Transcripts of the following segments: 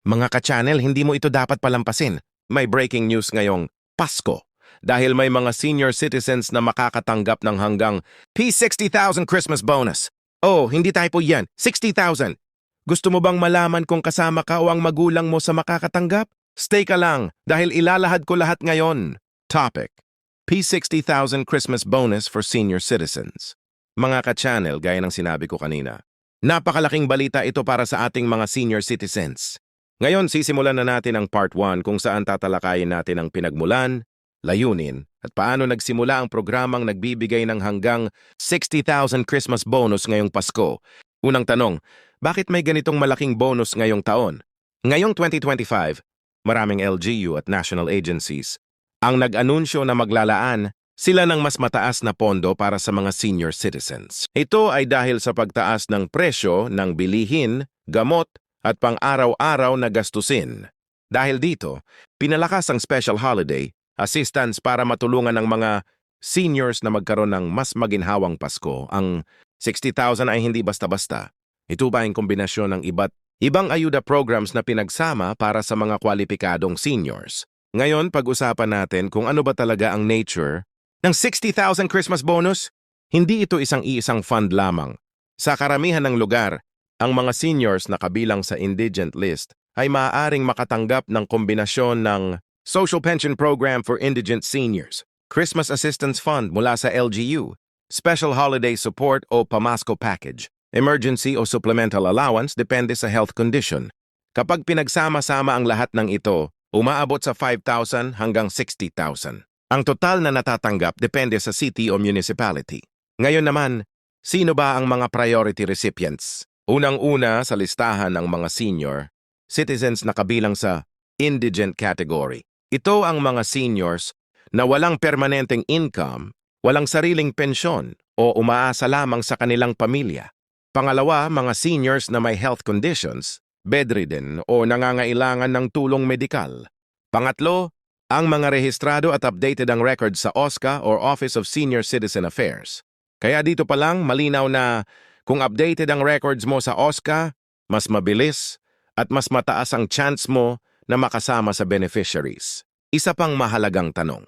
Mga ka-channel, hindi mo ito dapat palampasin. May breaking news ngayong Pasko. Dahil may mga senior citizens na makakatanggap ng hanggang P60,000 Christmas bonus. Oh, hindi typo yan. 60,000. Gusto mo bang malaman kung kasama ka o ang magulang mo sa makakatanggap? Stay ka lang dahil ilalahad ko lahat ngayon. Topic: P60,000 Christmas bonus for senior citizens. Mga ka-channel, gaya ng sinabi ko kanina, napakalaking balita ito para sa ating mga senior citizens. Ngayon, sisimulan na natin ang part 1 kung saan tatalakayin natin ang pinagmulan, layunin, at paano nagsimula ang programang nagbibigay ng hanggang 60,000 Christmas bonus ngayong Pasko. Unang tanong, bakit may ganitong malaking bonus ngayong taon? Ngayong 2025, maraming LGU at national agencies ang nag-anunsyo na maglalaan sila ng mas mataas na pondo para sa mga senior citizens. Ito ay dahil sa pagtaas ng presyo ng bilihin, gamot, at pang-araw-araw na gastusin. Dahil dito, pinalakas ang special holiday assistance para matulungan ng mga seniors na magkaroon ng mas maginhawang Pasko. Ang 60,000 ay hindi basta-basta. Ito ba ang kombinasyon ng ibang ayuda programs na pinagsama para sa mga kwalipikadong seniors? Ngayon, pag-usapan natin kung ano ba talaga ang nature ng 60,000 Christmas bonus. Hindi ito isang fund lamang. Sa karamihan ng lugar, ang mga seniors na kabilang sa indigent list ay maaaring makatanggap ng kombinasyon ng Social Pension Program for Indigent Seniors, Christmas Assistance Fund mula sa LGU, Special Holiday Support o Pamasko Package, Emergency o Supplemental Allowance depende sa health condition. Kapag pinagsama-sama ang lahat ng ito, umaabot sa 5,000 hanggang 60,000. Ang total na natatanggap depende sa city o municipality. Ngayon naman, sino ba ang mga priority recipients? Unang-una sa listahan ng mga senior citizens na kabilang sa indigent category. Ito ang mga seniors na walang permanenteng income, walang sariling pensyon o umaasa lamang sa kanilang pamilya. Pangalawa, mga seniors na may health conditions, bedridden o nangangailangan ng tulong medikal. Pangatlo, ang mga rehistrado at updated ang records sa OSCA or Office of Senior Citizen Affairs. Kaya dito pa lang malinaw na kung updated ang records mo sa OSCA, mas mabilis at mas mataas ang chance mo na makasama sa beneficiaries. Isa pang mahalagang tanong.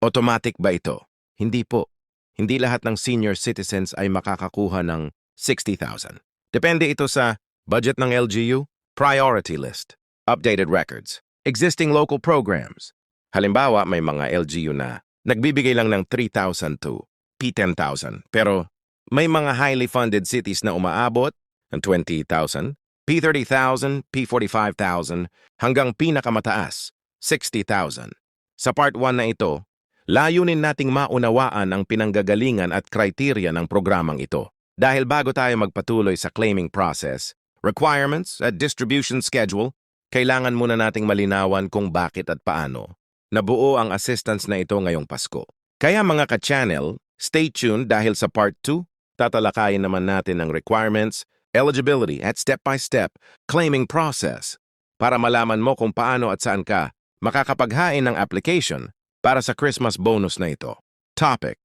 Automatic ba ito? Hindi po. Hindi lahat ng senior citizens ay makakakuha ng 60,000. Depende ito sa budget ng LGU, priority list, updated records, existing local programs. Halimbawa, may mga LGU na nagbibigay lang ng 3,000 to P10,000. Pero may mga highly funded cities na umaabot ng 20,000, P30,000, P45,000, hanggang pinakamataas, 60,000. Sa part 1 na ito, layunin nating maunawaan ang pinanggagalingan at kriteriya ng programang ito. Dahil bago tayo magpatuloy sa claiming process, requirements at distribution schedule, kailangan muna nating malinawan kung bakit at paano nabuo ang assistance na ito ngayong Pasko. Kaya mga ka-channel, stay tuned dahil sa part 2, tatalakayin naman natin ang requirements, eligibility at step-by-step claiming process para malaman mo kung paano at saan ka makakapaghain ng application para sa Christmas bonus na ito. Topic: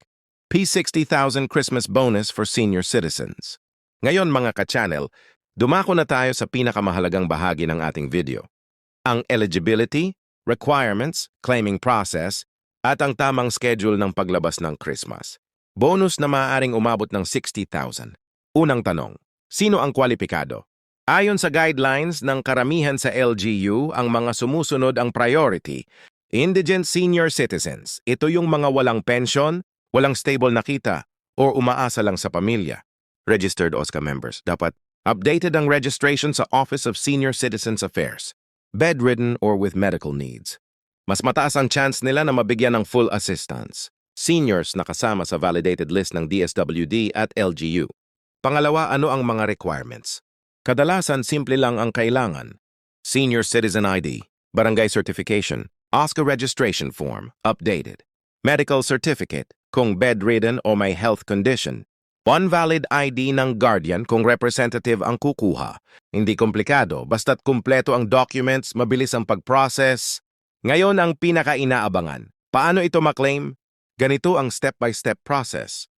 P60,000 Christmas bonus for senior citizens. Ngayon mga ka-channel, dumako na tayo sa pinakamahalagang bahagi ng ating video. Ang eligibility, requirements, claiming process, at ang tamang schedule ng paglabas ng Christmas. Bonus na maaaring umabot ng 60,000. Unang tanong, sino ang kwalipikado? Ayon sa guidelines ng karamihan sa LGU, ang mga sumusunod ang priority. Indigent senior citizens, ito yung mga walang pension, walang stable na kita, o umaasa lang sa pamilya. Registered OSCA members, dapat updated ang registration sa Office of Senior Citizens Affairs. Bedridden or with medical needs. Mas mataas ang chance nila na mabigyan ng full assistance. Seniors na kasama sa validated list ng DSWD at LGU. Pangalawa, ano ang mga requirements? Kadalasan, simple lang ang kailangan. Senior Citizen ID, Barangay Certification, OSCA Registration Form, updated. Medical Certificate, kung bedridden o may health condition. One valid ID ng guardian kung representative ang kukuha. Hindi komplikado, basta't kumpleto ang documents, mabilis ang pag-process. Ngayon ang pinaka-inaabangan. Paano ito maklaim? Ganito ang step-by-step process.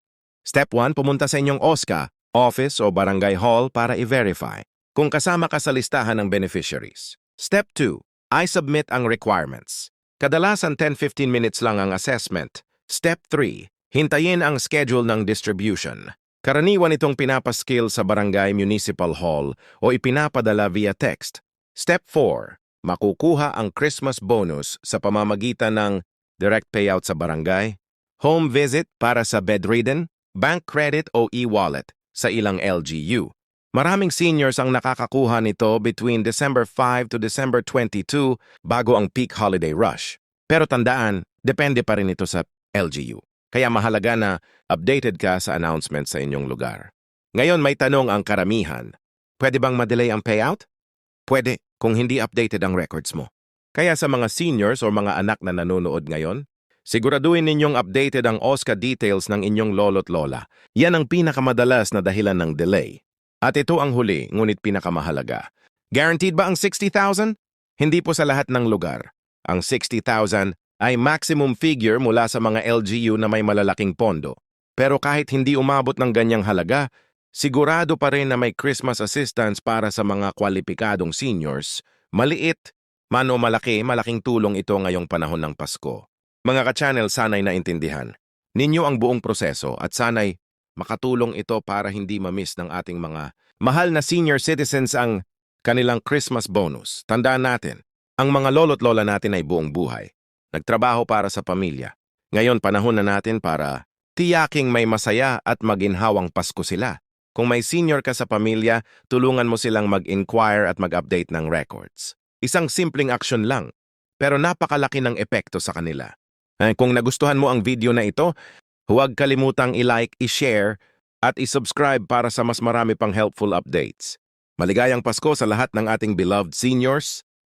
Step 1, pumunta sa inyong OSCA, office o barangay hall para i-verify. kung kasama ka sa listahan ng beneficiaries. Step 2. I submit ang requirements. Kadalasan 10-15 minutes lang ang assessment. Step 3. Hintayin ang schedule ng distribution. Karaniwan itong pinapaskill sa barangay municipal hall o ipinapadala via text. Step 4. Makukuha ang Christmas bonus sa pamamagitan ng direct payout sa barangay, home visit para sa bedridden, bank credit o e-wallet sa ilang LGU. Maraming seniors ang nakakakuha nito between December 5 to December 22 bago ang peak holiday rush. Pero tandaan, depende pa rin ito sa LGU. Kaya mahalaga na updated ka sa announcement sa inyong lugar. Ngayon may tanong ang karamihan. Pwede bang madelay ang payout? Pwede kung hindi updated ang records mo. Kaya sa mga seniors o mga anak na nanonood ngayon, siguraduhin ninyong updated ang OSCA details ng inyong lolo't lola. Yan ang pinakamadalas na dahilan ng delay. At ito ang huli, ngunit pinakamahalaga. Guaranteed ba ang 60,000? Hindi po sa lahat ng lugar. Ang 60,000 ay maximum figure mula sa mga LGU na may malalaking pondo. Pero kahit hindi umabot ng ganyang halaga, sigurado pa rin na may Christmas assistance para sa mga kwalipikadong seniors. Maliit, man o malaki, malaking tulong ito ngayong panahon ng Pasko. Mga ka-channel, sana'y naintindihan ninyo ang buong proseso at sana'y makatulong ito para hindi ma-miss ng ating mga mahal na senior citizens ang kanilang Christmas bonus. Tandaan natin, ang mga lolo't lola natin ay buong buhay. Nagtrabaho para sa pamilya. Ngayon, panahon na natin para tiyaking may masaya at maginhawang Pasko sila. Kung may senior ka sa pamilya, tulungan mo silang mag-inquire at mag-update ng records. Isang simpleng aksyon lang, pero napakalaki ng epekto sa kanila. Kung nagustuhan mo ang video na ito, huwag kalimutang i-like, i-share, at i-subscribe para sa mas marami pang helpful updates. Maligayang Pasko sa lahat ng ating beloved seniors.